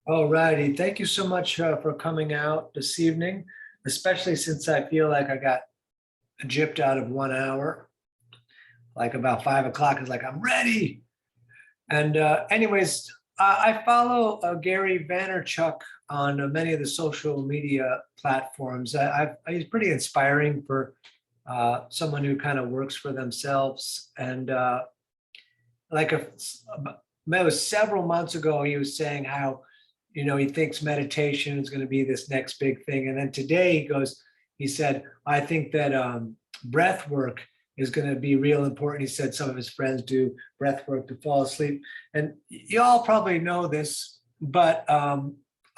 All righty. Thank you so much for coming out this evening, especially since I feel like I got gypped out of 1 hour. Like about 5 o'clock, it's like, I'm ready. And anyways, I follow Gary Vaynerchuk on many of the social media platforms. He's pretty inspiring for someone who kind of works for themselves. And like a, it was several months ago, he was saying how, he thinks meditation is going to be this next big thing. And then today he said, I think that breath work is going to be real important. He said some of his friends do breath work to fall asleep. And you all probably know this, but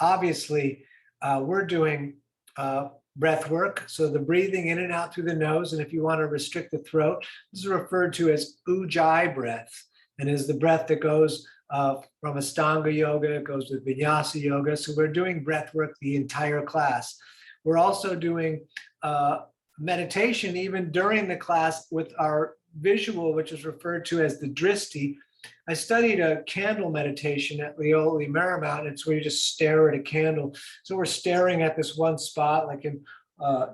obviously we're doing breath work. So the breathing in and out through the nose. And if you want to restrict the throat, this is referred to as ujjayi breath, and is the breath that goes from Ashtanga yoga, it goes with Vinyasa yoga. So we're doing breath work the entire class. We're also doing meditation even during the class with our visual, which is referred to as the drishti. I studied a candle meditation at Leoli Marymount. It's where you just stare at a candle. So we're staring at this one spot, like in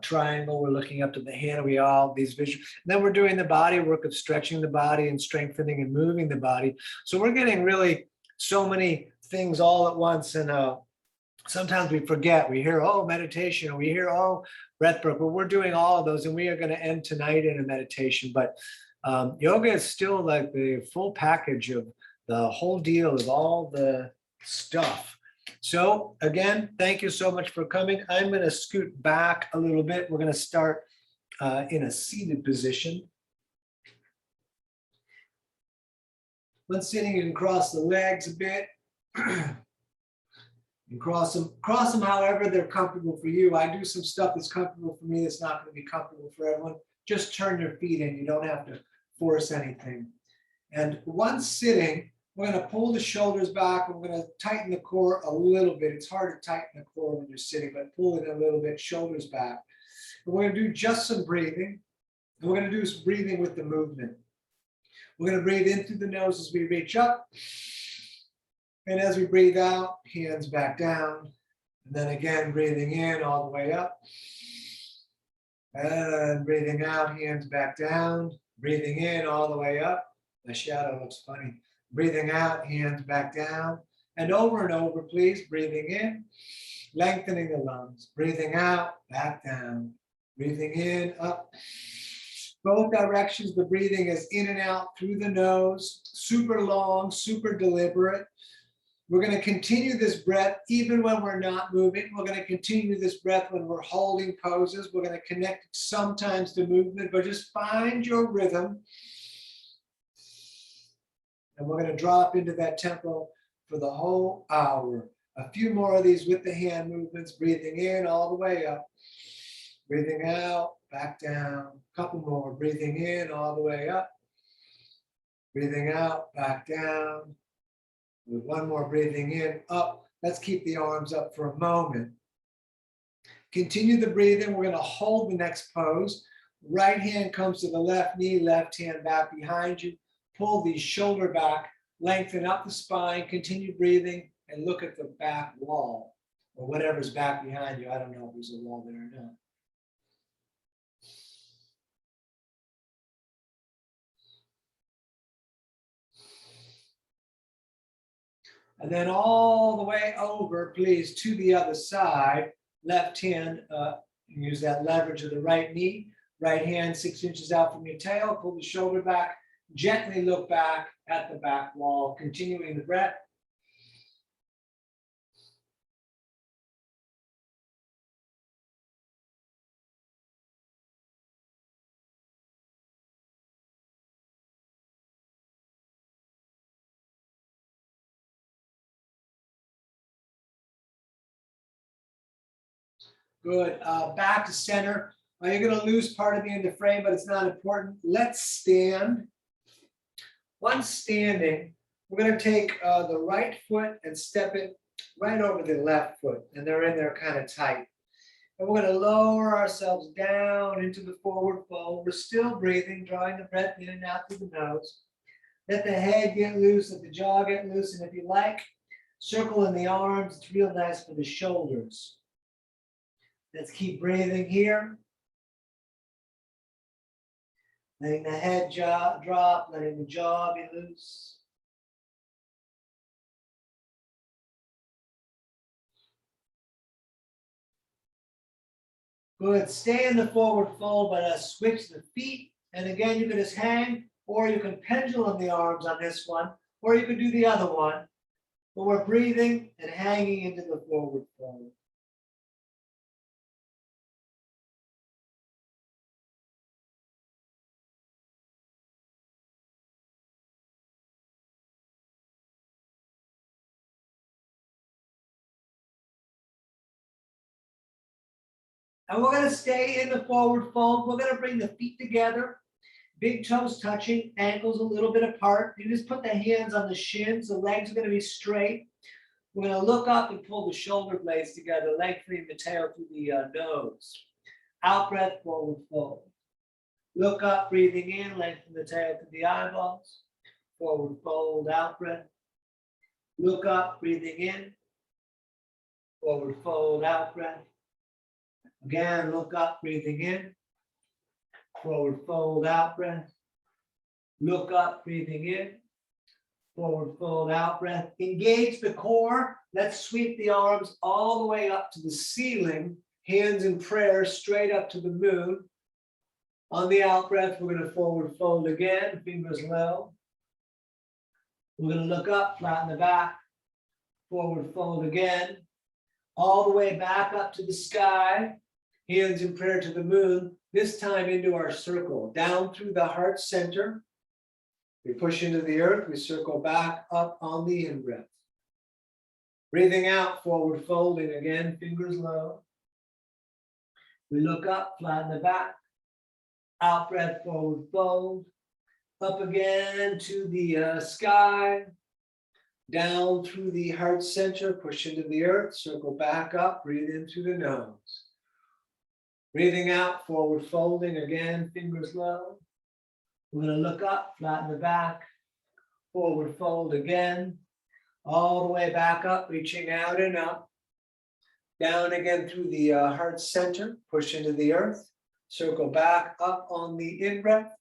triangle. We're looking up to the hand. We all these visual. And then we're doing the body work of stretching the body and strengthening and moving the body. So we're getting really so many things all at once. And sometimes we forget. We hear, oh, meditation. We hear, oh, breath work. But we're doing all of those, and we are going to end tonight in a meditation. But yoga is still like the full package of the whole deal of all the stuff. So again, thank you so much for coming. I'm going to scoot back a little bit. We're going to start in a seated position. When sitting, you can cross the legs a bit. And cross them however they're comfortable for you. I do some stuff that's comfortable for me that's not going to be comfortable for everyone. Just turn your feet in. You don't have to force anything. And once sitting, we're going to pull the shoulders back. We're going to tighten the core a little bit. It's hard to tighten the core when you're sitting, but pull it a little bit, shoulders back. And we're going to do just some breathing. And we're going to do some breathing with the movement. We're going to breathe in through the nose as we reach up. And as we breathe out, hands back down. And then again, breathing in all the way up. And breathing out, hands back down. Breathing in all the way up. My shadow looks funny. Breathing out, hands back down. And over, please. Breathing in, lengthening the lungs. Breathing out, back down. Breathing in, up. Both directions, the breathing is in and out through the nose. Super long, super deliberate. We're going to continue this breath even when we're not moving. We're going to continue this breath when we're holding poses. We're going to connect sometimes to movement, but just find your rhythm. And we're going to drop into that tempo for the whole hour. A few more of these with the hand movements, breathing in all the way up. Breathing out, back down. A couple more, breathing in all the way up. Breathing out, back down. With one more, breathing in, up. Let's keep the arms up for a moment. Continue the breathing. We're going to hold the next pose. Right hand comes to the left knee, left hand back behind you. Pull the shoulder back, lengthen up the spine, continue breathing, and look at the back wall or whatever's back behind you. I don't know if there's a wall there or not. And then all the way over, please, to the other side. Left hand, use that leverage of the right knee. Right hand 6 inches out from your tail. Pull the shoulder back. Gently look back at the back wall. Continuing the breath. Good. Back to center. You're going to lose part of me in the frame, but it's not important. Let's stand. Once standing, we're going to take the right foot and step it right over the left foot. And they're in there kind of tight. And we're going to lower ourselves down into the forward fold. We're still breathing, drawing the breath in and out through the nose. Let the head get loose, let the jaw get loose. And if you like, Circle in the arms, it's real nice for the shoulders. Let's keep breathing here. Letting the head drop, letting the jaw be loose. Good, stay in the forward fold, but switch the feet. And again, you can just hang, or you can pendulum the arms on this one, or you can do the other one. But we're breathing and hanging into the forward fold. And we're going to stay in the forward fold. We're going to bring the feet together, big toes touching, ankles a little bit apart. You just put the hands on the shins. The legs are going to be straight. We're going to look up and pull the shoulder blades together, lengthening the tail through the nose. Out breath, forward fold. Look up, breathing in, lengthen the tail through the eyeballs. Forward fold, out breath. Look up, breathing in. Forward fold, out breath. Again, look up, breathing in. Forward fold, out breath. Look up, breathing in. Forward fold, out breath. Engage the core. Let's sweep the arms all the way up to the ceiling. Hands in prayer, straight up to the moon. On the out breath, we're going to forward fold again, fingers low. We're going to look up, flatten the back. Forward fold again. All the way back up to the sky. Hands in prayer to the moon, this time into our circle, down through the heart center. We push into the earth, we circle back up on the in-breath. Breathing out, forward folding again, fingers low. We look up, flatten the back. Out breath, forward fold. Up again to the sky. Down through the heart center, push into the earth, circle back up, breathe in through the nose. Breathing out, forward folding again, fingers low. We're going to look up, flatten the back, forward fold again, all the way back up, reaching out and up. Down again through the heart center, push into the earth, circle back up on the in-breath.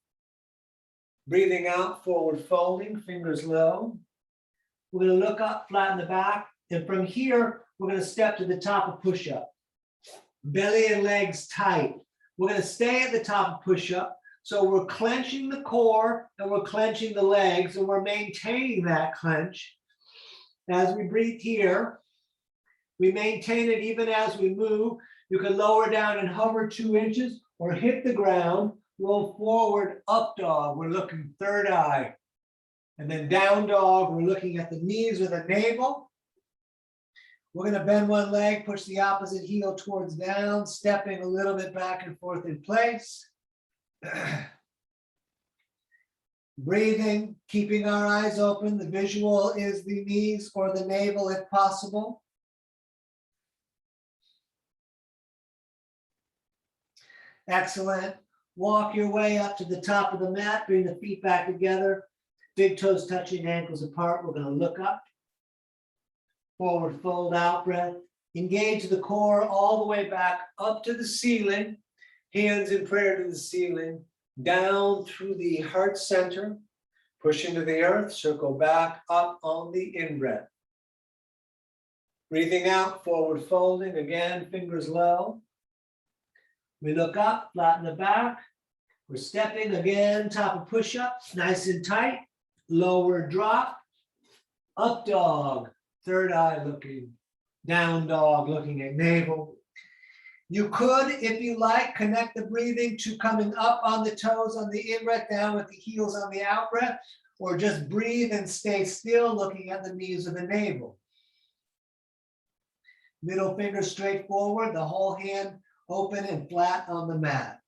Breathing out, forward folding, fingers low. We're going to look up, flatten the back, and from here, we're going to step to the top of push-up. Belly and legs tight. We're going to stay at the top of push-up. So we're clenching the core and we're clenching the legs and we're maintaining that clench. As we breathe here, we maintain it even as we move. You can lower down and hover 2 inches or hit the ground. Roll forward, up dog. We're looking third eye. And then down dog, we're looking at the knees or the navel. We're going to bend one leg, push the opposite heel towards down, stepping a little bit back and forth in place. Breathing, keeping our eyes open. The visual is the knees or the navel if possible. Excellent. Walk your way up to the top of the mat, bring the feet back together. Big toes touching, ankles apart. We're going to look up. Forward fold, out breath. Engage the core all the way back up to the ceiling. Hands in prayer to the ceiling. Down through the heart center. Push into the earth. Circle back up on the in-breath. Breathing out, forward folding. Again, fingers low. We look up, flatten the back. We're stepping again, top of push-up. Nice and tight. Lower drop. Up dog. Third eye looking, down dog looking at navel. You could, if you like, connect the breathing to coming up on the toes on the in-breath, down with the heels on the out-breath, or just breathe and stay still looking at the knees or the navel. Middle finger straight forward, the whole hand open and flat on the mat.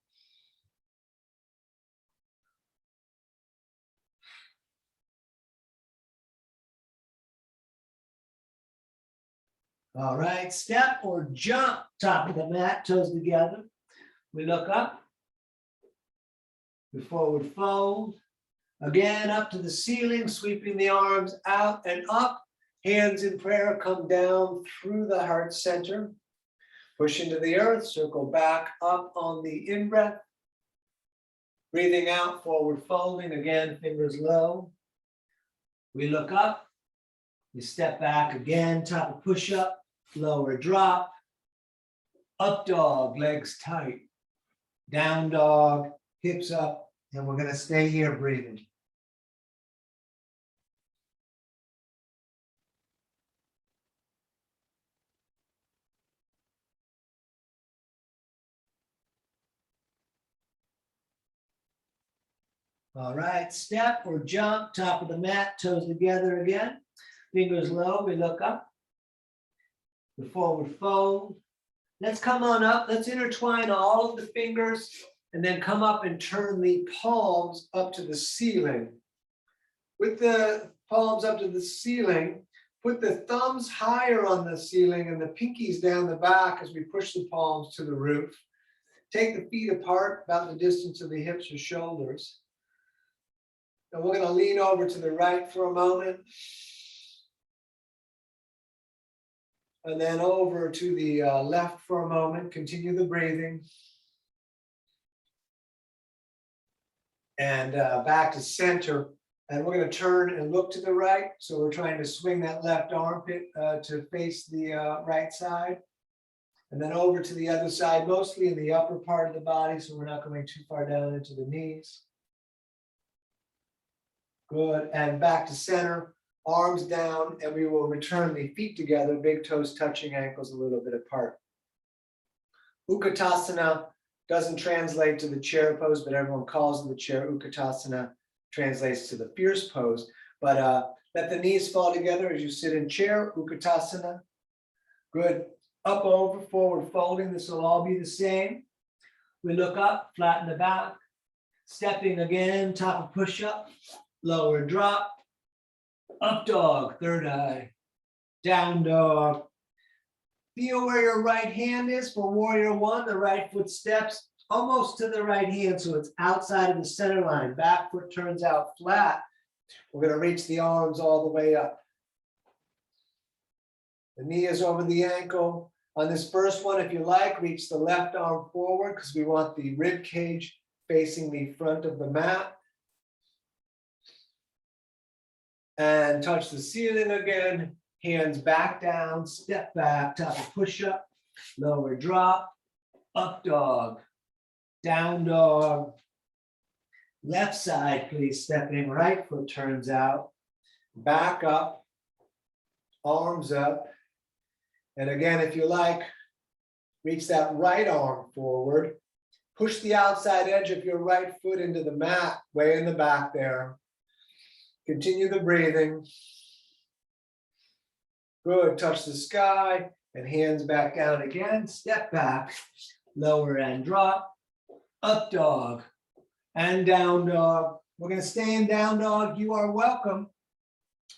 All right, step or jump, top of the mat, toes together. We look up. We forward fold. Again, up to the ceiling, sweeping the arms out and up. Hands in prayer, come down through the heart center. Push into the earth, circle back up on the in-breath. Breathing out, forward folding, again, fingers low. We look up, we step back again, top of push-up, lower drop. Up dog, legs tight. Down dog, hips up, and we're gonna stay here breathing. All right, step or jump, top of the mat, toes together again. Fingers low, we look up. The forward fold. Let's come on up, let's intertwine all of the fingers and then come up and turn the palms up to the ceiling. With the palms up to the ceiling, put the thumbs higher on the ceiling and the pinkies down the back as we push the palms to the roof. Take the feet apart about the distance of the hips or shoulders. And we're going to lean over to the right for a moment. And then over to the left for a moment. Continue the breathing. And back to center. And we're going to turn and look to the right. So we're trying to swing that left armpit to face the right side. And then over to the other side, mostly in the upper part of the body. So we're not going too far down into the knees. Good, and back to center, arms down, and we will return the feet together, big toes touching, ankles a little bit apart. Utkatasana doesn't translate to the chair pose, but everyone calls it the chair. Utkatasana translates to the fierce pose. But let the knees fall together as you sit in chair, Utkatasana. Good, up, over, forward folding, this will all be the same. We look up, flatten the back, stepping again, top of push-up. Lower drop, up dog, third eye, down dog. Feel where your right hand is for warrior one. The right foot steps almost to the right hand, so it's outside of the center line. Back foot turns out flat. We're going to reach the arms all the way up. The knee is over the ankle. On this first one, if you like, reach the left arm forward because we want the rib cage facing the front of the mat. And touch the ceiling again, hands back down, step back, top of push-up, lower drop, up dog, down dog. Left side, please, stepping, right foot turns out, back up, arms up. And again, if you like, reach that right arm forward, push the outside edge of your right foot into the mat, way in the back there. Continue the breathing. Good, touch the sky and hands back down again. Step back, lower and drop, up dog and down dog. We're going to stay in down dog. You are welcome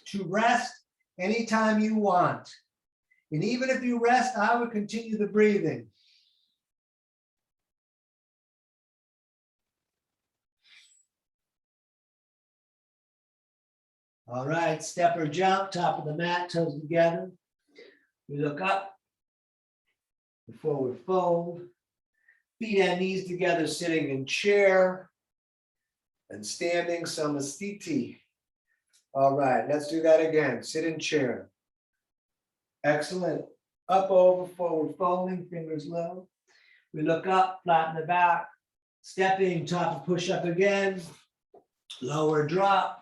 to rest anytime you want. And even if you rest, I would continue the breathing. All right, step or jump, top of the mat, toes together. We look up, the forward fold, feet and knees together, sitting in chair and standing samasthiti. All right, let's do that again. Sit in chair. Excellent. Up, over, forward folding, fingers low. We look up, flatten the back, stepping, top of push up again, lower drop.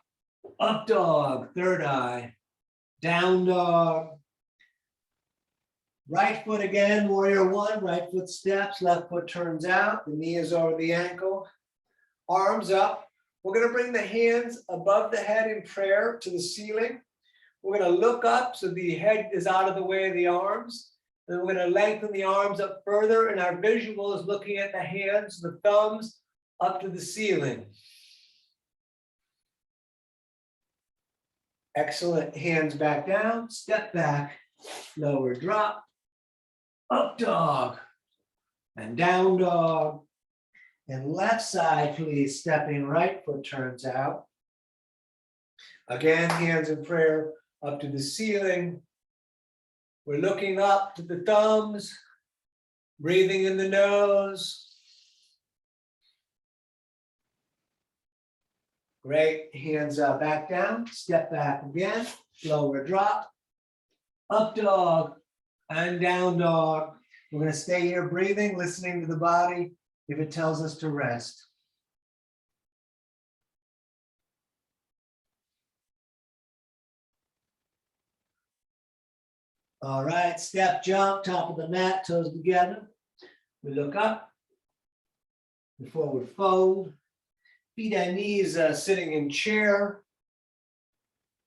Up dog, third eye, down dog. Right foot again, warrior one, right foot steps, left foot turns out, the knee is over the ankle, arms up. We're going to bring the hands above the head in prayer to the ceiling. We're going to look up so the head is out of the way of the arms. Then we're going to lengthen the arms up further, and our visual is looking at the hands, the thumbs up to the ceiling. Excellent. Hands back down, step back, lower drop, up dog, and down dog. And left side, please, stepping, right foot turns out. Again, hands in prayer, up to the ceiling. We're looking up to the thumbs, breathing in the nose. Great, hands back down, step back again, lower drop, up dog, and down dog. We're gonna stay here breathing, listening to the body if it tells us to rest. All right, step, jump, top of the mat, toes together. We look up, the forward fold, feet and knees sitting in chair,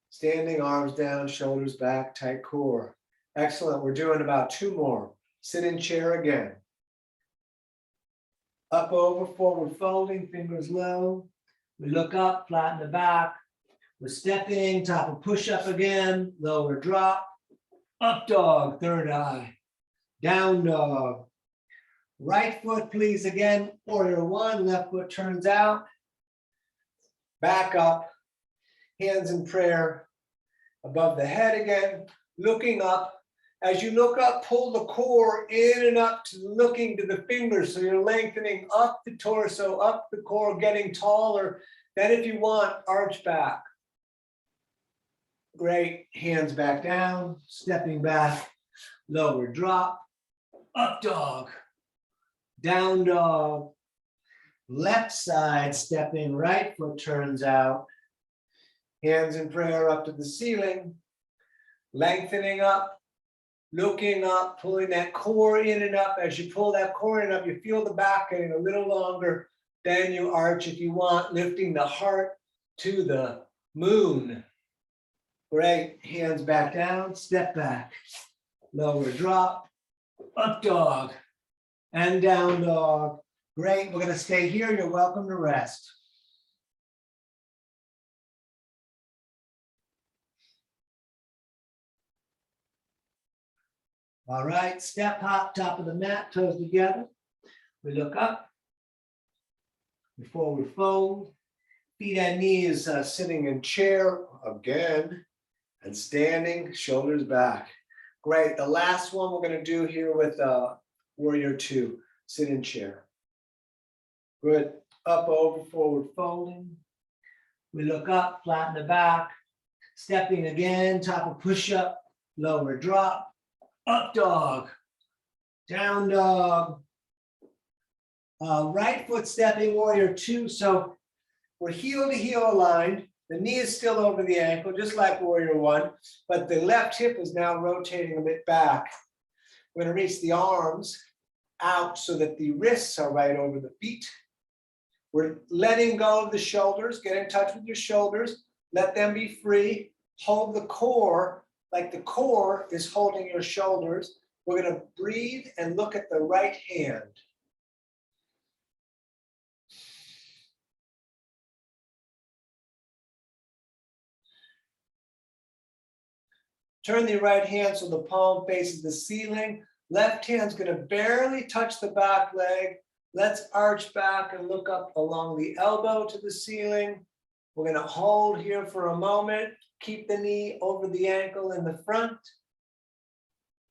standing, arms down, shoulders back, tight core. Excellent, we're doing about 2 more. Sit in chair again. Up, over, forward folding, fingers low. We look up, flatten the back. We're stepping, top of push-up again, lower drop. Up dog, third eye, down dog. Right foot, please, again, warrior 1, left foot turns out. Back up, hands in prayer, above the head again, looking up. As you look up, pull the core in and up to looking to the fingers, so you're lengthening up the torso, up the core, getting taller. Then if you want, arch back. Great, hands back down, stepping back, lower drop, up dog, down dog, left side stepping, right foot turns out, hands in prayer up to the ceiling, lengthening up, looking up, pulling that core in and up. As you pull that core in and up, you feel the back getting a little longer, then you arch if you want, lifting the heart to the moon. Great, hands back down, step back, lower drop, up dog, and down dog. Great, we're gonna stay here, you're welcome to rest. All right, step hop, top of the mat, toes together. We look up, we forward fold, feet and knees sitting in chair again. And standing, shoulders back. Great, the last one we're gonna do here with warrior 2, sit in chair. Good, up, over, forward folding. We look up, flatten the back, stepping again, top of push-up, lower drop, up dog, down dog. Right foot stepping, warrior 2, so we're heel to heel aligned. The knee is still over the ankle, just like warrior 1, but the left hip is now rotating a bit back. We're going to reach the arms out so that the wrists are right over the feet. We're letting go of the shoulders, get in touch with your shoulders, let them be free. Hold the core like the core is holding your shoulders. We're going to breathe and look at the right hand. Turn the right hand so the palm faces the ceiling. Left hand's gonna barely touch the back leg. Let's arch back and look up along the elbow to the ceiling. We're gonna hold here for a moment. Keep the knee over the ankle in the front.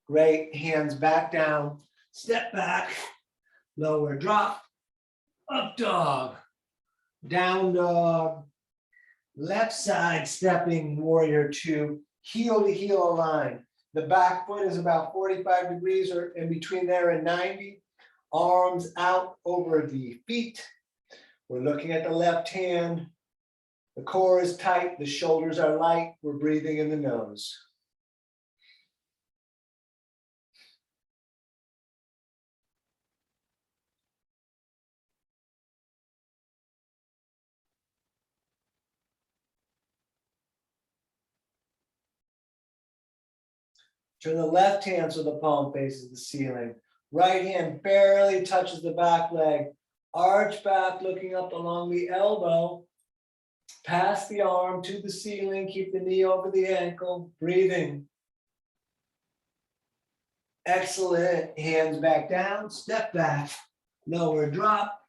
Great, hands back down. Step back, lower drop, up dog, down dog. Left side stepping, warrior 2. Heel to heel align. The back foot is about 45 degrees or in between there and 90. Arms out over the feet. We're looking at the left hand. The core is tight, the shoulders are light. We're breathing in the nose. Turn the left hand so the palm faces the ceiling. Right hand barely touches the back leg. Arch back, looking up along the elbow. Pass the arm to the ceiling. Keep the knee over the ankle. Breathing. Excellent. Hands back down. Step back. Lower drop.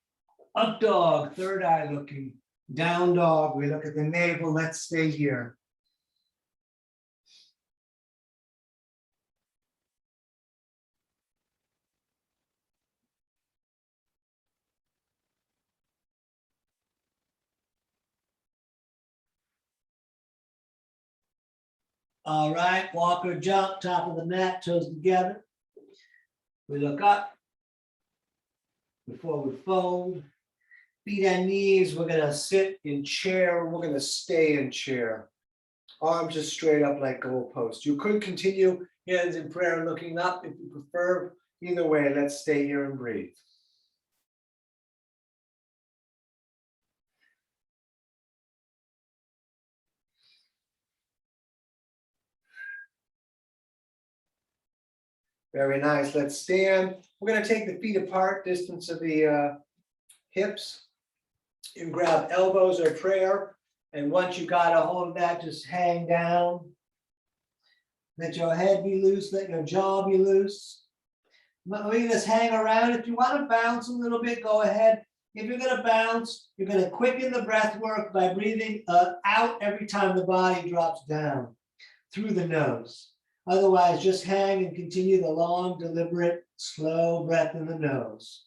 Up dog. Third eye looking. Down dog. We look at the navel. Let's stay here. All right, walk or jump, top of the mat, toes together. We look up before we fold. Feet and knees, we're gonna sit in chair, we're gonna stay in chair. Arms just straight up like goalposts. You could continue hands in prayer looking up if you prefer. Either way, let's stay here and breathe. Very nice. Let's stand. We're going to take the feet apart, distance of the hips. You can grab elbows or prayer. And once you got a hold of that, just hang down. Let your head be loose. Let your jaw be loose. We can just hang around. If you want to bounce a little bit, go ahead. If you're going to bounce, you're going to quicken the breath work by breathing out every time the body drops down through the nose. Otherwise, just hang and continue the long, deliberate, slow breath in the nose.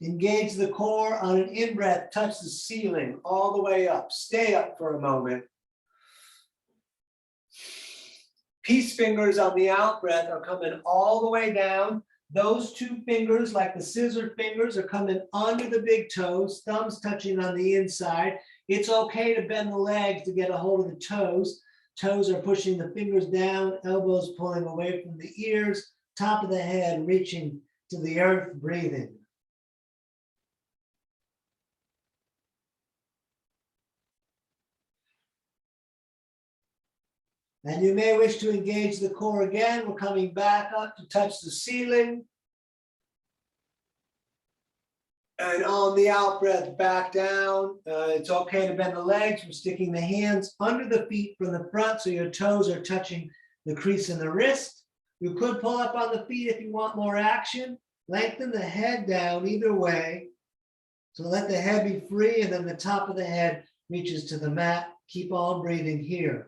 Engage the core on an in-breath, touch the ceiling all the way up. Stay up for a moment. Peace fingers on the out-breath are coming all the way down. Those two fingers, like the scissor fingers, are coming under the big toes, thumbs touching on the inside. It's okay to bend the legs to get a hold of the toes. Toes are pushing the fingers down, elbows pulling away from the ears, top of the head reaching to the earth, breathing. And you may wish to engage the core again. We're coming back up to touch the ceiling. And on the out breath, back down. It's okay to bend the legs. We're sticking the hands under the feet from the front so your toes are touching the crease in the wrist. You could pull up on the feet if you want more action. Lengthen the head down either way. So let the head be free and then the top of the head reaches to the mat. Keep on breathing here.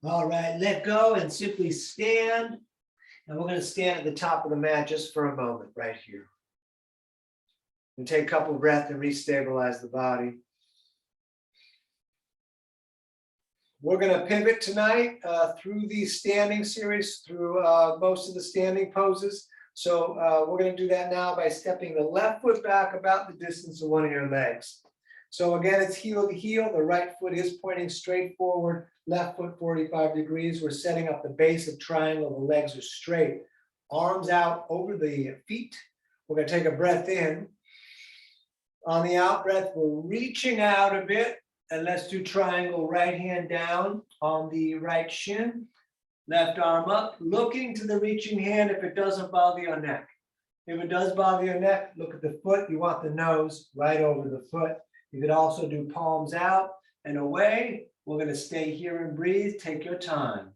All right, let go and simply stand. And we're going to stand at the top of the mat just for a moment right here. And take a couple of breaths and restabilize the body. We're going to pivot tonight through the standing series, through most of the standing poses. So we're going to do that now by stepping the left foot back about the distance of one of your legs. So again, it's heel to heel. The right foot is pointing straight forward, left foot 45 degrees. We're setting up the base of triangle. The legs are straight, arms out over the feet. We're going to take a breath in. On the out breath, we're reaching out a bit. And let's do triangle, right hand down on the right shin, left arm up, looking to the reaching hand if it doesn't bother your neck. If it does bother your neck, look at the foot. You want the nose right over the foot. You could also do palms out and away. We're going to stay here and breathe. Take your time.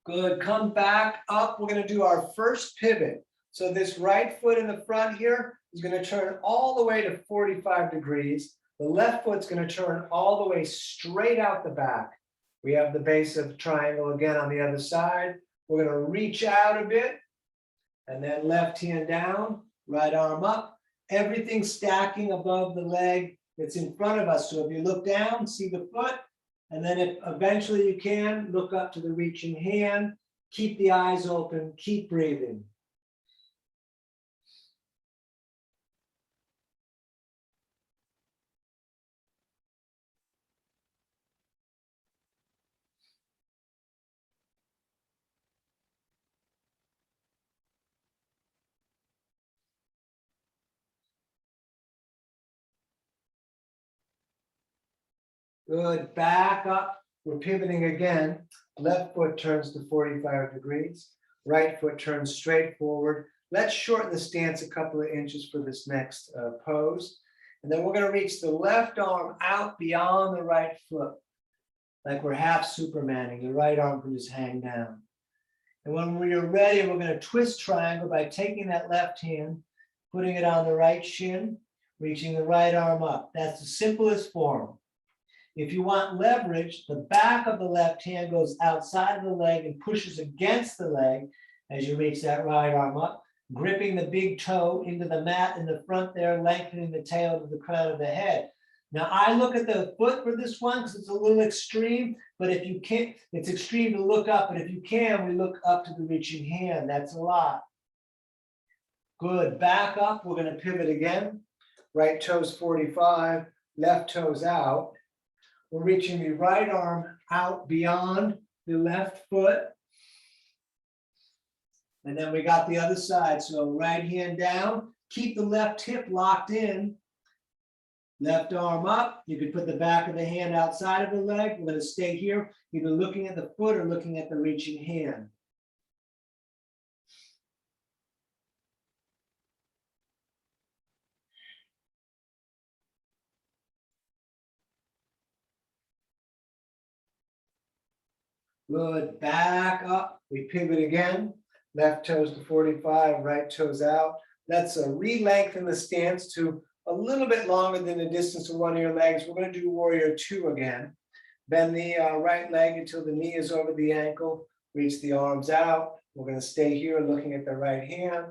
Good. Come back up. We're going to do our first pivot. So this right foot in the front here is going to turn all the way to 45 degrees. The left foot's going to turn all the way straight out the back. We have the base of triangle again on the other side. We're going to reach out a bit and then left hand down, right arm up. Everything stacking above the leg that's in front of us. So if you look down, see the foot, and then if eventually you can, look up to the reaching hand. Keep the eyes open, keep breathing. Good, back up. We're pivoting again. Left foot turns to 45 degrees. Right foot turns straight forward. Let's shorten the stance a couple of inches for this next pose. And then we're going to reach the left arm out beyond the right foot. like we're half Supermaning. The right arm can just hang down. And when we're ready, we're going to twist triangle by taking that left hand, putting it on the right shin, reaching the right arm up. That's the simplest form. If you want leverage, the back of the left hand goes outside of the leg and pushes against the leg as you reach that right arm up, gripping the big toe into the mat in the front there, lengthening the tail to the crown of the head. Now, I look at the foot for this one because it's a little extreme, but if you can't, it's extreme to look up, but if you can, we look up to the reaching hand. That's a lot. Good. Back up. We're going to pivot again. Right toes 45, left toes out. We're reaching the right arm out beyond the left foot. And then we got the other side. So right hand down, keep the left hip locked in. Left arm up. You could put the back of the hand outside of the leg. We're going to stay here, either looking at the foot or looking at the reaching hand. Good. Back up. We pivot again. Left toes to 45, right toes out. That's a re-lengthen the stance to a little bit longer than the distance of one of your legs. We're going to do warrior two again. Bend the right leg until the knee is over the ankle. Reach the arms out. We're going to stay here looking at the right hand.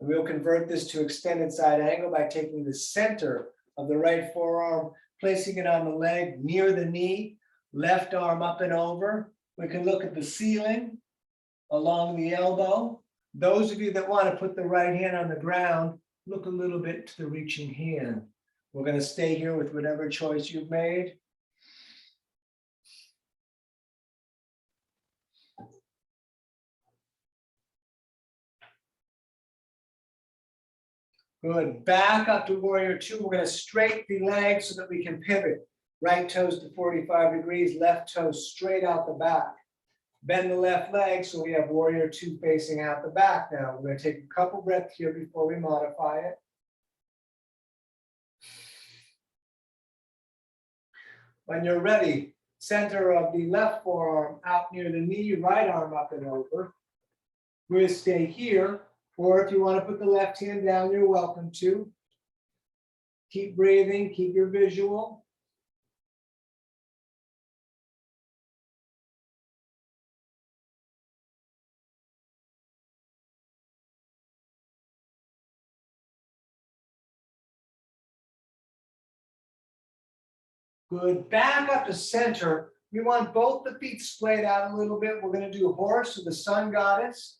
And we'll convert this to extended side angle by taking the center of the right forearm, placing it on the leg near the knee, left arm up and over. We can look at the ceiling along the elbow. Those of you that want to put the right hand on the ground, look a little bit to the reaching hand. We're going to stay here with whatever choice you've made. Good. Back up to warrior two. We're going to straighten the legs so that we can pivot. Right toes to 45 degrees, left toes straight out the back. Bend the left leg so we have warrior two facing out the back now. We're going to take a couple breaths here before we modify it. When you're ready, center of the left forearm out near the knee, right arm up and over. We're going to stay here, or if you want to put the left hand down, you're welcome to. Keep breathing, keep your visual. Good. Back up to center. We want both the feet splayed out a little bit. We're going to do horse or the sun goddess.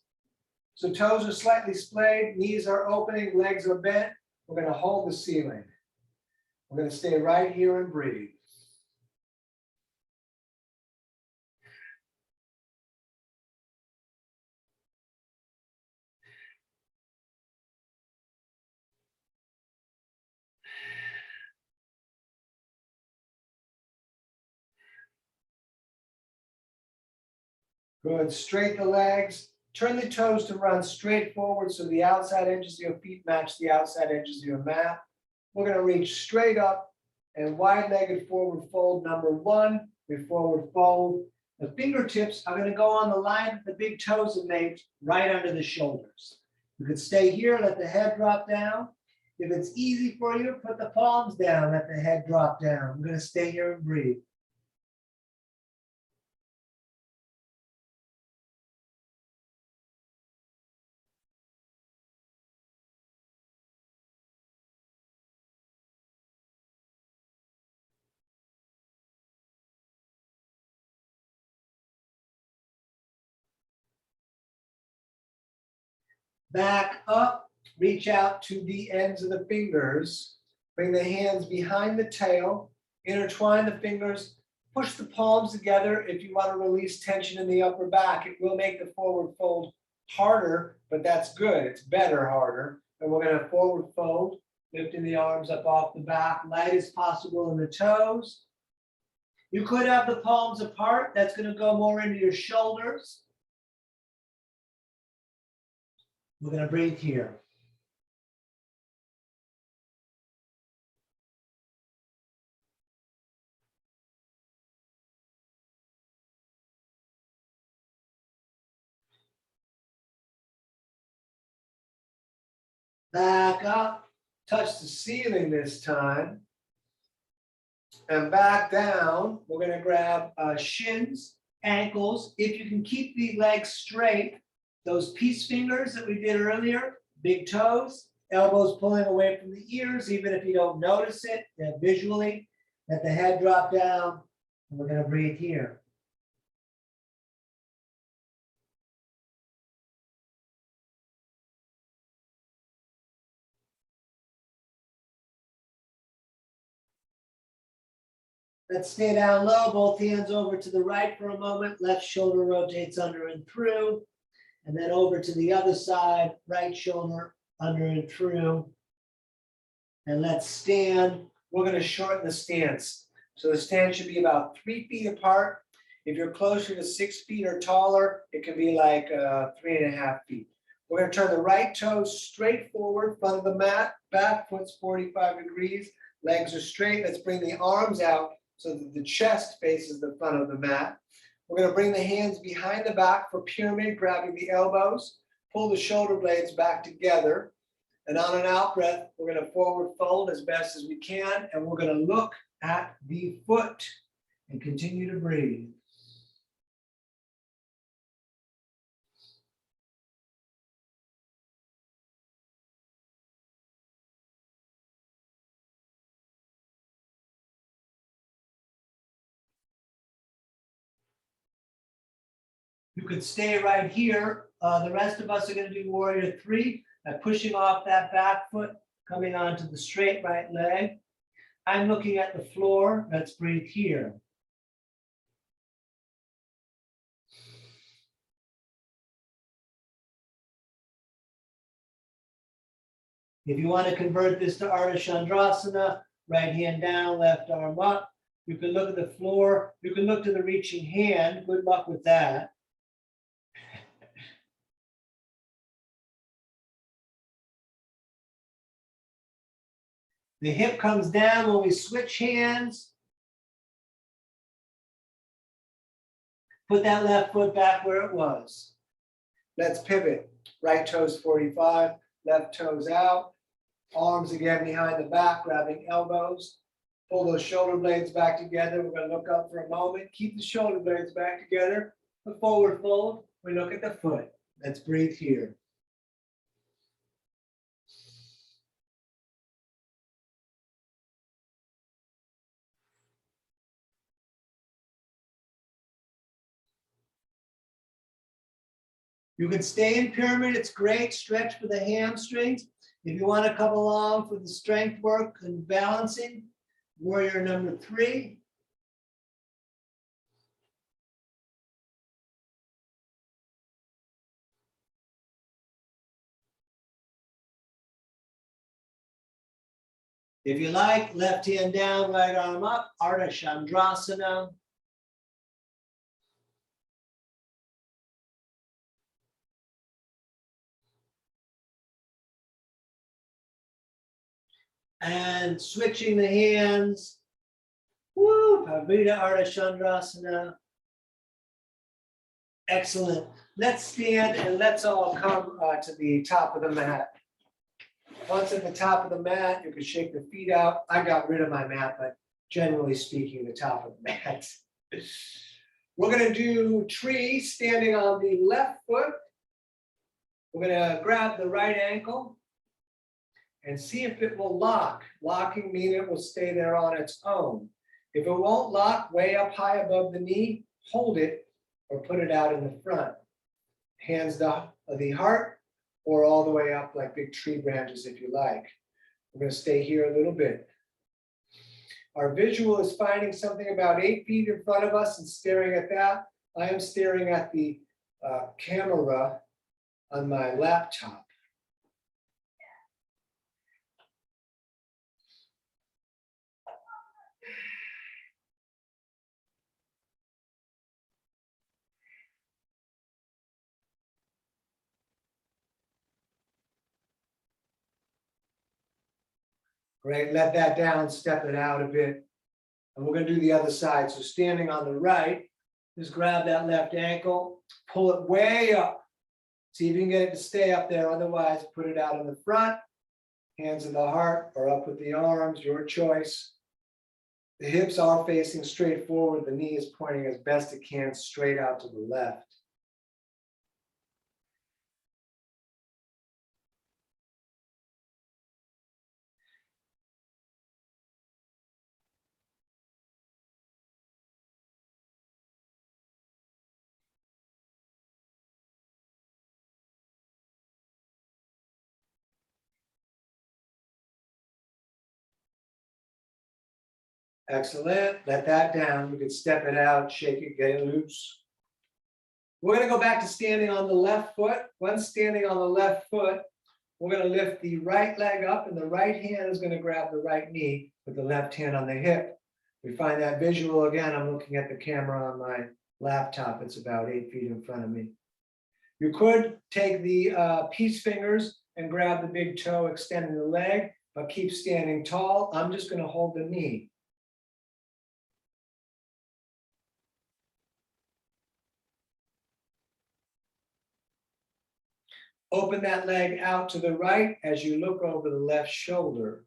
So toes are slightly splayed, knees are opening, legs are bent. We're going to hold the ceiling. We're going to stay right here and breathe. Good. Straight the legs. Turn the toes to run straight forward so the outside edges of your feet match the outside edges of your mat. We're going to reach straight up and wide-legged forward fold number one. We forward fold. The fingertips are going to go on the line that the big toes have made right under the shoulders. You can stay here, let the head drop down. If it's easy for you, put the palms down, let the head drop down. I'm going to stay here and breathe. Back up, reach out to the ends of the fingers. Bring the hands behind the tail, intertwine the fingers, push the palms together if you want to release tension in the upper back. It will make the forward fold harder, but that's good. It's better harder. And we're going to forward fold, lifting the arms up off the back, light as possible in the toes. You could have the palms apart. That's going to go more into your shoulders. We're going to breathe here. Back up, touch the ceiling this time. And back down, we're gonna grab shins, ankles. If you can keep the legs straight, those peace fingers that we did earlier, big toes, elbows pulling away from the ears, even if you don't notice it visually, let the head drop down, and we're gonna breathe here. Let's stay down low, both hands over to the right for a moment, left shoulder rotates under and through, and then over to the other side, right shoulder under and through. And let's stand. We're going to shorten the stance. So the stance should be about 3 feet apart. If you're closer to 6 feet or taller, it can be like 3.5 feet. We're going to turn the right toes straight forward, front of the mat, back foot's 45 degrees, legs are straight. Let's bring the arms out so that the chest faces the front of the mat. We're going to bring the hands behind the back for pyramid, grabbing the elbows, pull the shoulder blades back together. And on an out breath, we're going to forward fold as best as we can, and we're going to look at the foot and continue to breathe. You could stay right here. The rest of us are going to do warrior 3 by pushing off that back foot, coming onto the straight right leg. I'm looking at the floor. Let's breathe here. If you want to convert this to Ardha Chandrasana, right hand down, left arm up. You can look at the floor. You can look to the reaching hand. Good luck with that. The hip comes down when we switch hands. Put that left foot back where it was. Let's pivot. Right toes 45, left toes out. Arms again behind the back, grabbing elbows. Pull those shoulder blades back together. We're going to look up for a moment. Keep the shoulder blades back together. The forward fold. We look at the foot. Let's breathe here. You can stay in pyramid. It's great. Stretch for the hamstrings. If you want to come along for the strength work and balancing, warrior number 3. If you like, left hand down, right arm up, Ardha Chandrasana. And switching the hands. Woo, Pavita Ardha Chandrasana. Excellent. Let's stand and let's all come to the top of the mat. Once at the top of the mat, you can shake the feet out. I got rid of my mat, but generally speaking, the top of the mat. We're going to do tree standing on the left foot. We're going to grab the right ankle and see if it will lock. Locking means it will stay there on its own. If it won't lock way up high above the knee, hold it or put it out in the front. Hands to the heart or all the way up like big tree branches if you like. We're going to stay here a little bit. Our visual is finding something about 8 feet in front of us and staring at that. I am staring at the camera on my laptop. Great, let that down, step it out a bit. And we're going to do the other side. So standing on the right, just grab that left ankle, pull it way up. See if you can get it to stay up there. Otherwise, put it out in the front. Hands in the heart or up with the arms, your choice. The hips are facing straight forward. The knee is pointing as best it can straight out to the left. Excellent. Let that down. You can step it out, shake it, get it loose. We're going to go back to standing on the left foot. Once standing on the left foot, we're going to lift the right leg up, and the right hand is going to grab the right knee with the left hand on the hip. We find that visual again. I'm looking at the camera on my laptop. It's about 8 feet in front of me. You could take the peace fingers and grab the big toe, extending the leg, but keep standing tall. I'm just going to hold the knee. Open that leg out to the right as you look over the left shoulder.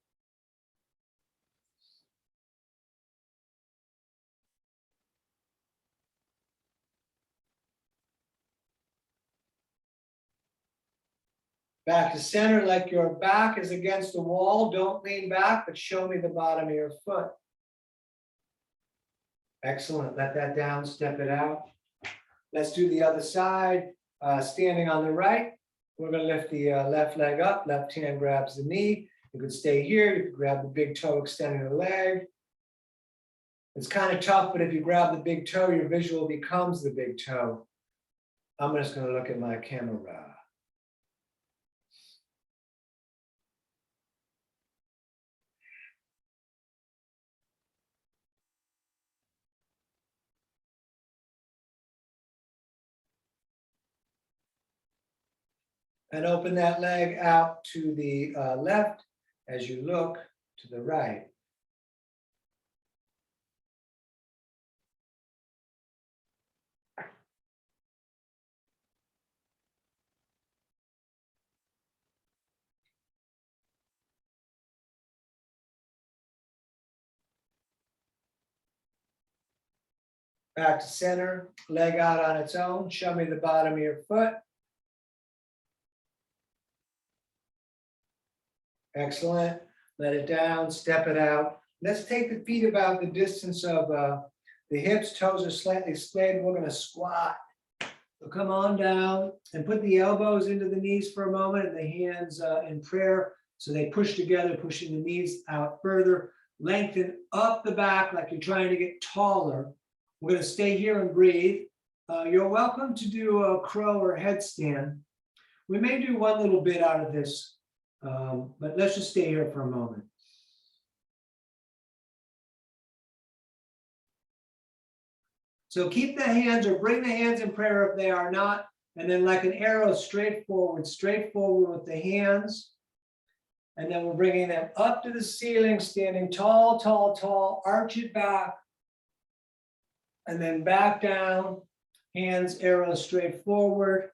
Back to center, like your back is against the wall. Don't lean back, but show me the bottom of your foot. Excellent. Let that down, step it out. Let's do the other side. Standing on the right, we're going to lift the left leg up. Left hand grabs the knee. You can stay here. You can grab the big toe, extending the leg. It's kind of tough, but if you grab the big toe, your visual becomes the big toe. I'm just going to look at my camera. And open that leg out to the left as you look to the right. Back to center, leg out on its own. Show me the bottom of your foot. Excellent. Let it down, step it out. Let's take the feet about the distance of the hips. Toes are slightly splayed. We're going to squat. So come on down and put the elbows into the knees for a moment and the hands in prayer. So they push together, pushing the knees out further. Lengthen up the back like you're trying to get taller. We're going to stay here and breathe. You're welcome to do a crow or headstand. We may do one little bit out of this, but let's just stay here for a moment. So keep the hands or bring the hands in prayer if they are not, and then like an arrow straight forward with the hands. And then we're bringing them up to the ceiling, standing tall, tall, tall, arch it back. And then back down, hands, arrows straight forward.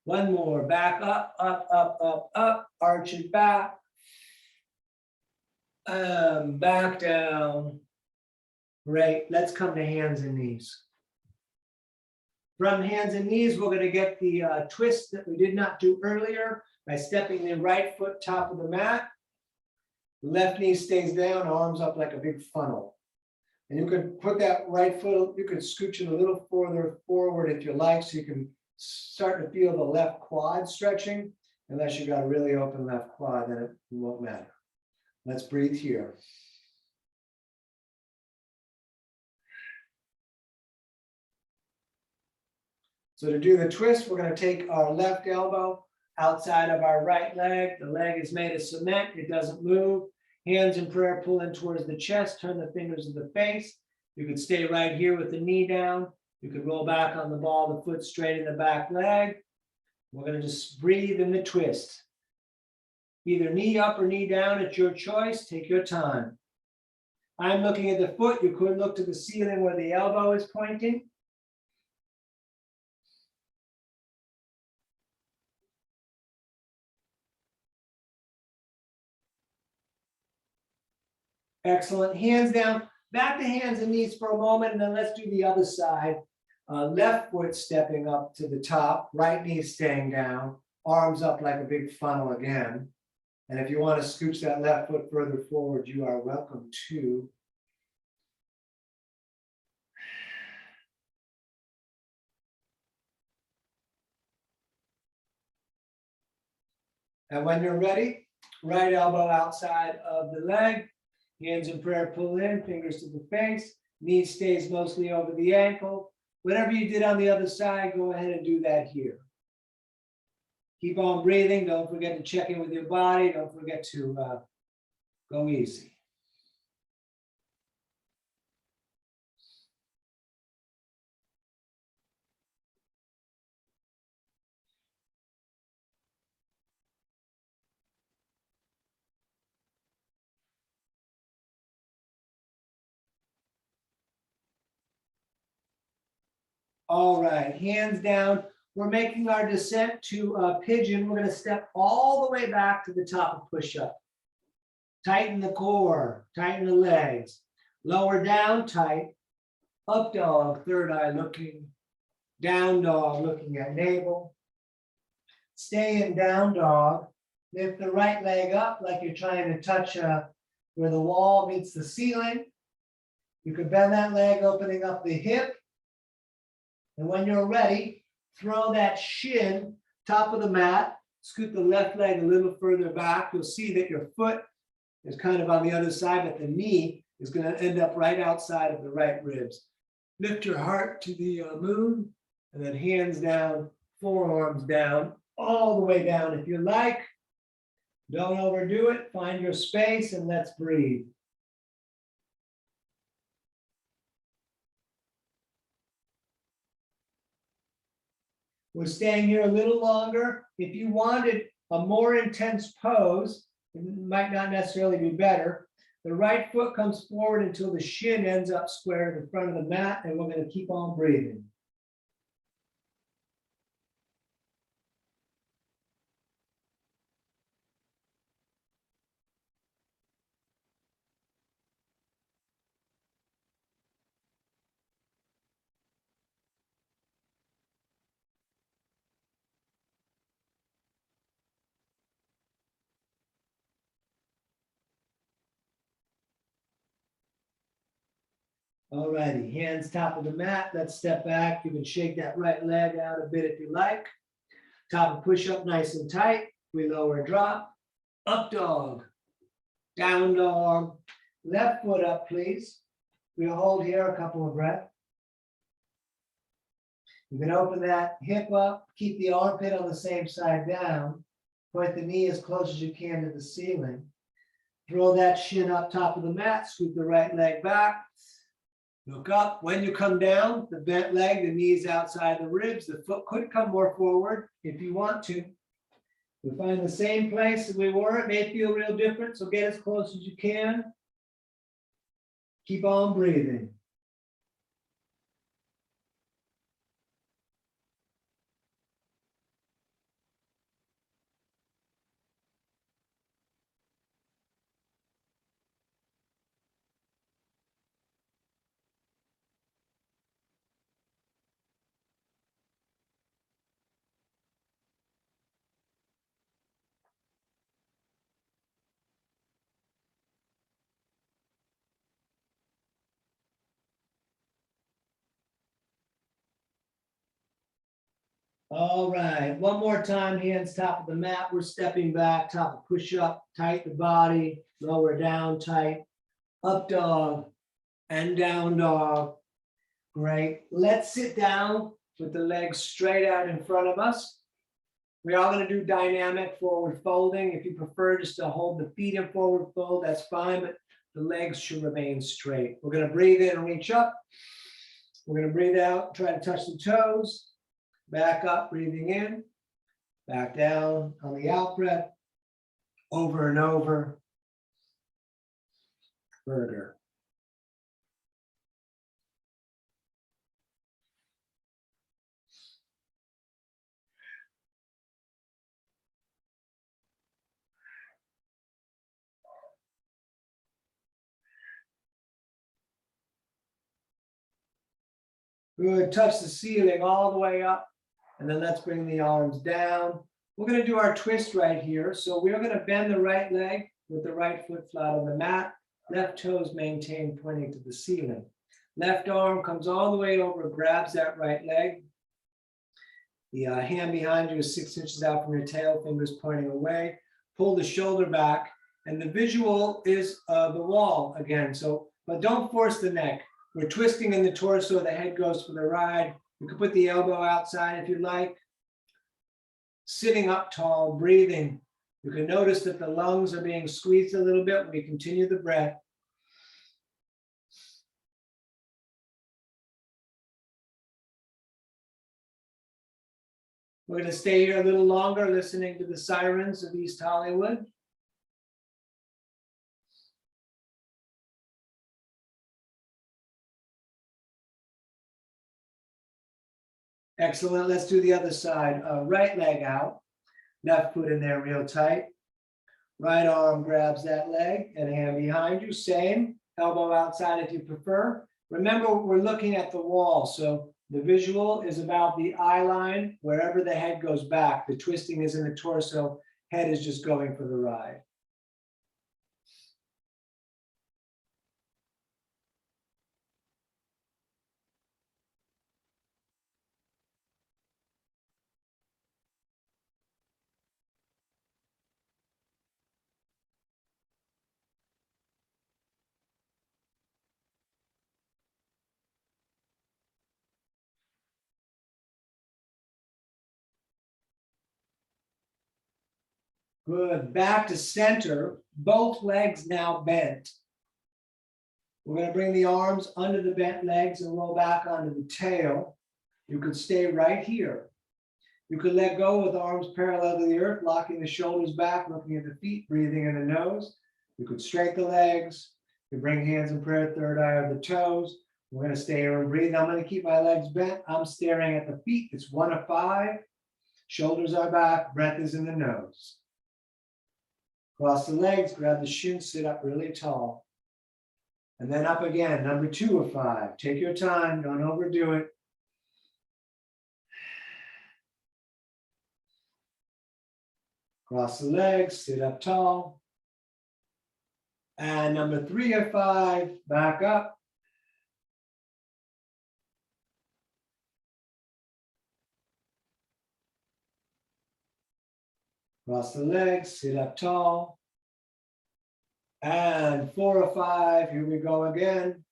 One more, back up, up, up, up, up, arch it back. Back down. Great, let's come to hands and knees. From hands and knees, we're going to get the twist that we did not do earlier by stepping the right foot top of the mat. Left knee stays down, arms up like a big funnel. And you could put that right foot, you could scooch it a little further forward if you like, so you can start to feel the left quad stretching. Unless you've got a really open left quad, then it won't matter. Let's breathe here. So to do the twist, we're going to take our left elbow outside of our right leg. The leg is made of cement. It doesn't move. Hands in prayer, pull in towards the chest, turn the fingers to the face. You could stay right here with the knee down. You could roll back on the ball, the foot straight in the back leg. We're going to just breathe in the twist. Either knee up or knee down, it's your choice. Take your time. I'm looking at the foot. You could look to the ceiling where the elbow is pointing. Excellent. Hands down, back to hands and knees for a moment, and then let's do the other side. Left foot stepping up to the top, right knee staying down, arms up like a big funnel again. And if you want to scooch that left foot further forward, you are welcome to. And when you're ready, right elbow outside of the leg, hands in prayer, pull in, fingers to the face, knee stays mostly over the ankle. Whatever you did on the other side, go ahead and do that here. Keep on breathing. Don't forget to check in with your body. Don't forget to go easy. All right, hands down. We're making our descent to pigeon. We're going to step all the way back to the top of push-up. Tighten the core, tighten the legs. Lower down, tight. Up dog, third eye looking. Down dog, looking at navel. Stay in down dog. Lift the right leg up like you're trying to touch where the wall meets the ceiling. You could bend that leg, opening up the hip. And when you're ready, throw that shin, top of the mat, scoot the left leg a little further back. You'll see that your foot is kind of on the other side, but the knee is going to end up right outside of the right ribs. Lift your heart to the moon, and then hands down, forearms down, all the way down if you like. Don't overdo it. Find your space and let's breathe. We're staying here a little longer. If you wanted a more intense pose, it might not necessarily be better. The right foot comes forward until the shin ends up square at the front of the mat, and we're going to keep on breathing. All righty, hands top of the mat. Let's step back. You can shake that right leg out a bit if you like. Top of push-up nice and tight. We lower drop. Up dog. Down dog. Left foot up, please. We'll hold here a couple of breaths. You can open that hip up. Keep the armpit on the same side down. Point the knee as close as you can to the ceiling. Throw that shin up top of the mat. Scoop the right leg back. Look up. When you come down, the bent leg, the knees outside the ribs, the foot could come more forward if you want to. We find the same place as we were. It may feel real different, so get as close as you can. Keep on breathing. All right, one more time, hands top of the mat. We're stepping back, top of push up, tight the body, lower down, tight, up dog and down dog. Great. Let's sit down with the legs straight out in front of us. We are going to do dynamic forward folding. If you prefer just to hold the feet in forward fold, that's fine, but the legs should remain straight. We're going to breathe in and reach up. We're going to breathe out, try to touch the toes. Back up, breathing in, back down on the out breath, over and over, burger. Good, touch the ceiling all the way up. And then let's bring the arms down. We're gonna do our twist right here. So we're gonna bend the right leg with the right foot flat on the mat. Left toes maintained pointing to the ceiling. Left arm comes all the way over, grabs that right leg. The hand behind you is 6 inches out from your tail, fingers pointing away. Pull the shoulder back, and the visual is the wall again. So, but don't force the neck. We're twisting in the torso, the head goes for the ride. You can put the elbow outside if you like. Sitting up tall, breathing. You can notice that the lungs are being squeezed a little bit when we continue the breath. We're going to stay here a little longer, listening to the sirens of East Hollywood. Excellent. Let's do the other side. Right leg out, left foot in there real tight. Right arm grabs that leg and hand behind you. Same, elbow outside if you prefer. Remember, we're looking at the wall. So the visual is about the eye line, wherever the head goes back. The twisting is in the torso. Head is just going for the ride. Good. Back to center. Both legs now bent. We're going to bring the arms under the bent legs and roll back onto the tail. You could stay right here. You could let go with arms parallel to the earth, locking the shoulders back, looking at the feet, breathing in the nose. You could straight the legs. You bring hands in prayer, third eye of the toes. We're going to stay here and breathe. I'm going to keep my legs bent. I'm staring at the feet. It's 1 of 5. Shoulders are back. Breath is in the nose. Cross the legs, grab the shins, sit up really tall. And then up again, number 2 of 5. Take your time, don't overdo it. Cross the legs, sit up tall. And number 3 of 5, back up. Cross the legs, sit up tall. And 4 of 5, here we go again.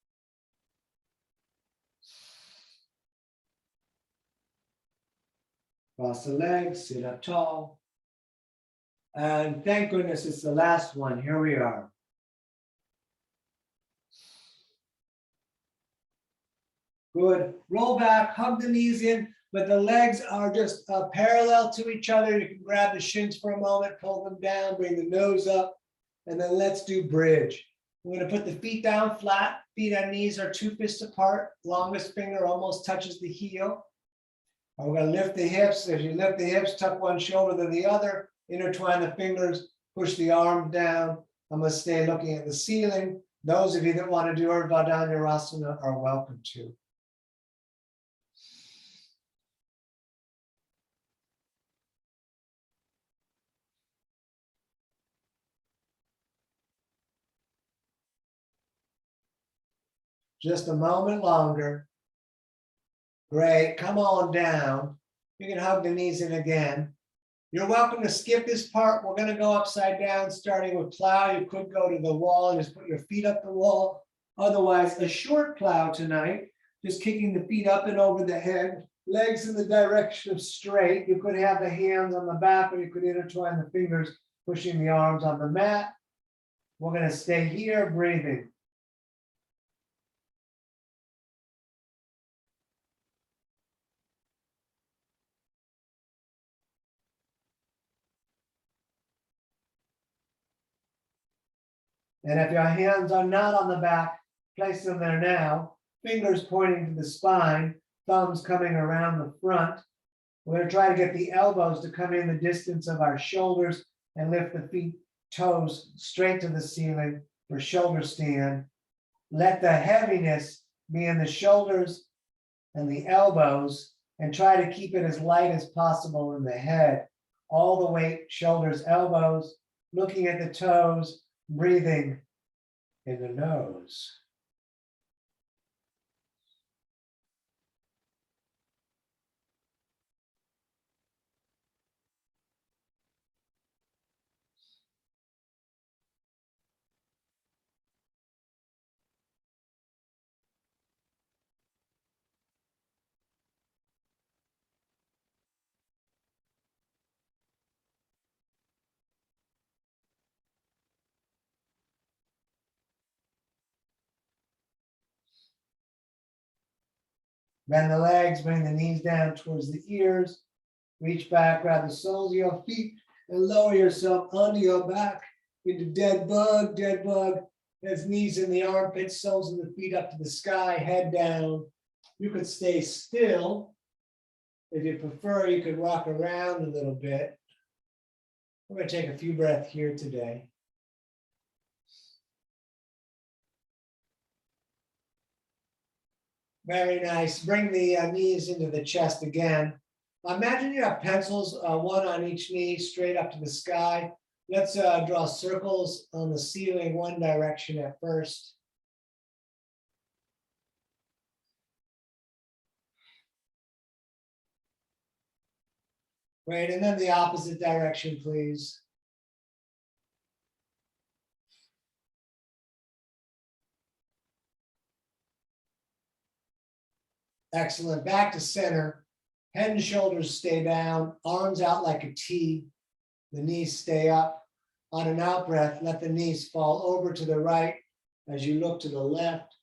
Cross the legs, sit up tall. And thank goodness it's the last one. Here we are. Good. Roll back, hug the knees in, but the legs are just parallel to each other. You can grab the shins for a moment, pull them down, bring the nose up, and then let's do bridge. We're going to put the feet down flat. Feet and knees are 2 fists apart. Longest finger almost touches the heel. And we're going to lift the hips. As you lift the hips, tuck one shoulder to the other, intertwine the fingers, push the arm down. I'm going to stay looking at the ceiling. Those of you that want to do Urdhva Dhanurasana are welcome to. Just a moment longer. Great, come on down. You can hug the knees in again. You're welcome to skip this part. We're going to go upside down, starting with plow. You could go to the wall and just put your feet up the wall. Otherwise, a short plow tonight, just kicking the feet up and over the head, legs in the direction of straight. You could have the hands on the back, or you could intertwine the fingers, pushing the arms on the mat. We're going to stay here, breathing. And if your hands are not on the back, place them there now. Fingers pointing to the spine, thumbs coming around the front. We're going to try to get the elbows to come in the distance of our shoulders and lift the feet, toes straight to the ceiling for shoulder stand. Let the heaviness be in the shoulders and the elbows, and try to keep it as light as possible in the head. All the weight, shoulders, elbows, looking at the toes, breathing in the nose. Bend the legs, bring the knees down towards the ears. Reach back, grab the soles of your feet, and lower yourself onto your back into dead bug, dead bug. There's knees in the armpits, soles of the feet up to the sky, head down. You could stay still. If you prefer, you could rock around a little bit. We're going to take a few breaths here today. Very nice. Bring the knees into the chest again. Imagine you have pencils, one on each knee, straight up to the sky. Let's draw circles on the ceiling, one direction at first. Great, and then the opposite direction, please. Excellent. Back to center. Head and shoulders stay down, arms out like a T. The knees stay up. On an out breath, let the knees fall over to the right as you look to the left.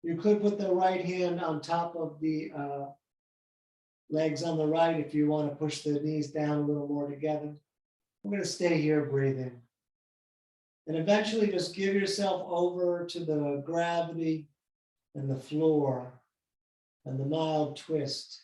You could put the right hand on top of the legs on the right if you want to push the knees down a little more together. I'm going to stay here breathing. And eventually just give yourself over to the gravity and the floor and the mild twist.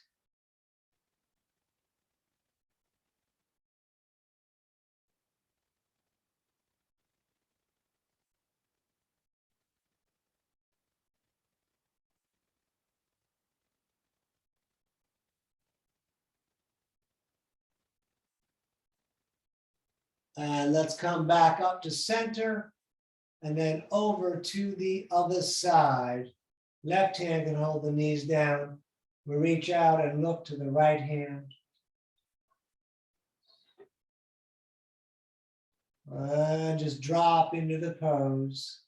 And let's come back up to center and then over to the other side. Left hand can hold the knees down. We reach out and look to the right hand. And just drop into the pose.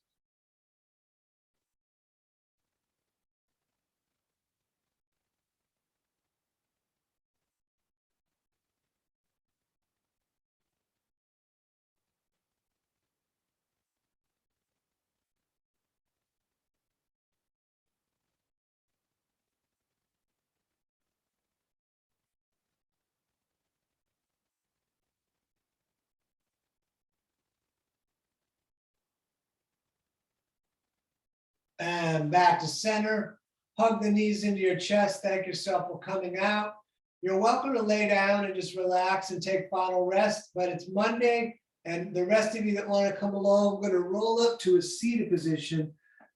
And back to center. Hug the knees into your chest. Thank yourself for coming out. You're welcome to lay down and just relax and take final rest, but it's Monday, and the rest of you that want to come along, I'm going to roll up to a seated position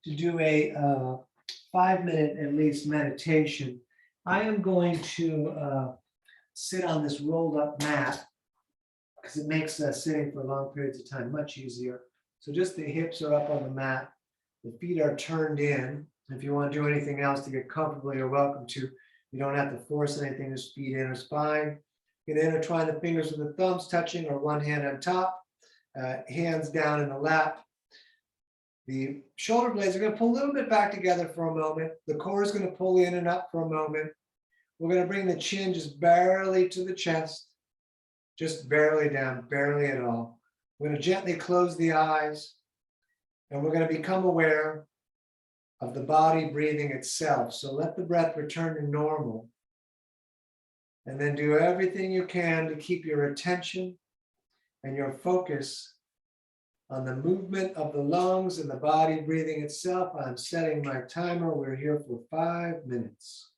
to do a 5-minute at least meditation. I am going to sit on this rolled up mat because it makes sitting for long periods of time much easier. So just the hips are up on the mat. The feet are turned in. If you want to do anything else to get comfortable, you're welcome to. You don't have to force anything, just feet in or spine. You can intertwine the fingers with the thumbs touching or one hand on top, hands down in the lap. The shoulder blades are going to pull a little bit back together for a moment. The core is going to pull in and up for a moment. We're going to bring the chin just barely to the chest, just barely down, barely at all. We're going to gently close the eyes. And we're going to become aware of the body breathing itself. So let the breath return to normal. And then do everything you can to keep your attention and your focus on the movement of the lungs and the body breathing itself. I'm setting my timer. We're here for 5 minutes.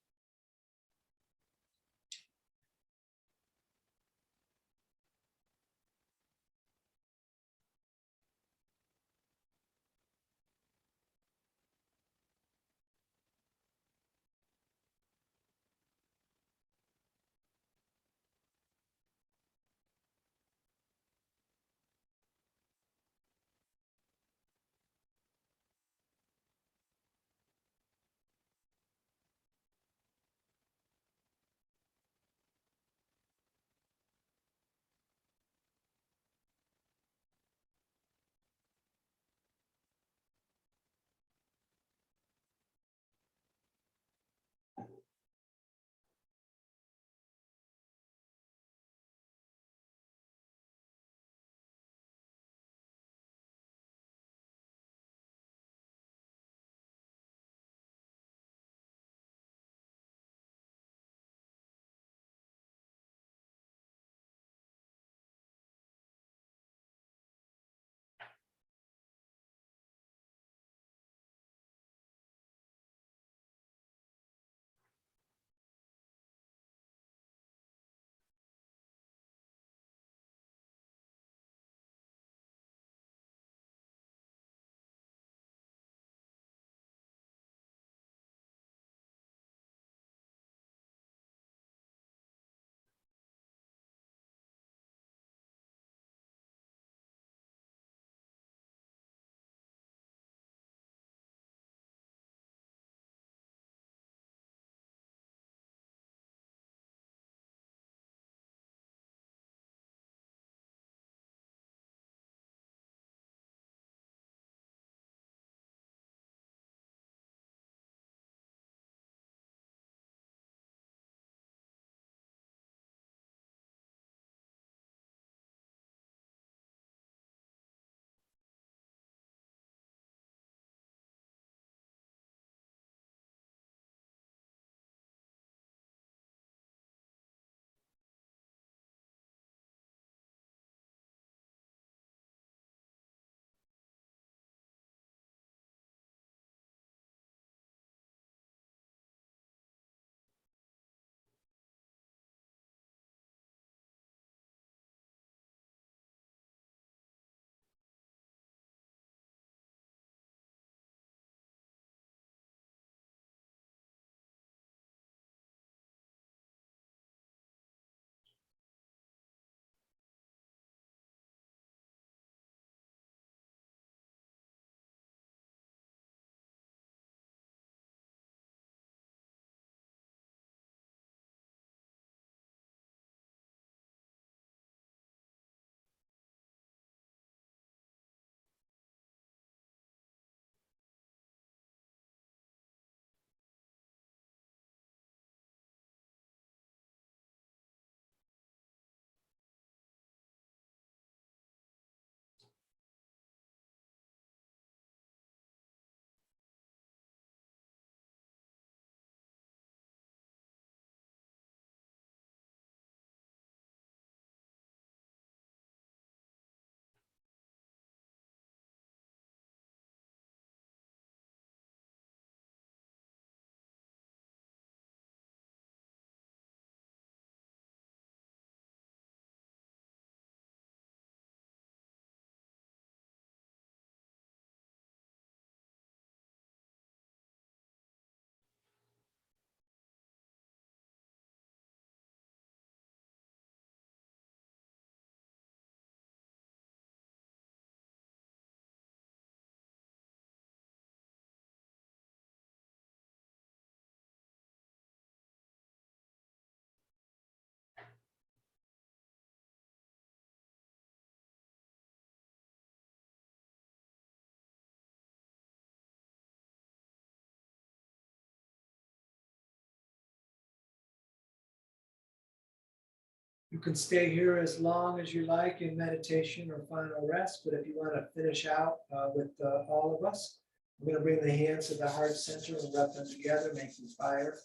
You can stay here as long as you like in meditation or final rest, but if you want to finish out with all of us, I'm going to bring the hands to the heart center and rub them together, making fire.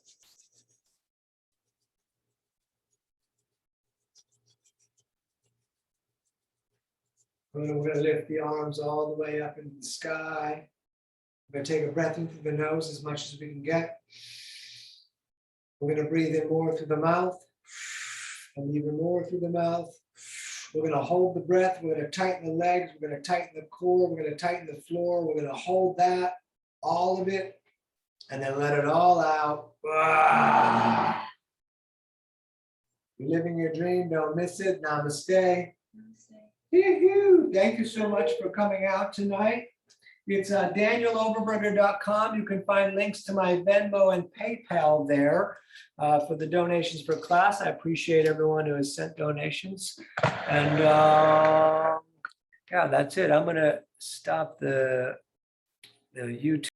We're going to lift the arms all the way up into the sky. We're going to take a breath in through the nose as much as we can get. We're going to breathe in more through the mouth and even more through the mouth. We're going to hold the breath. We're going to tighten the legs. We're going to tighten the core. We're going to tighten the floor. We're going to hold that, all of it, and then let it all out. You're living your dream. Don't miss it. Namaste. Namaste. Thank you so much for coming out tonight. It's DanielOverberger.com. You can find links to my Venmo and PayPal there for the donations for class. I appreciate everyone who has sent donations. And yeah, that's it. I'm going to stop the YouTube.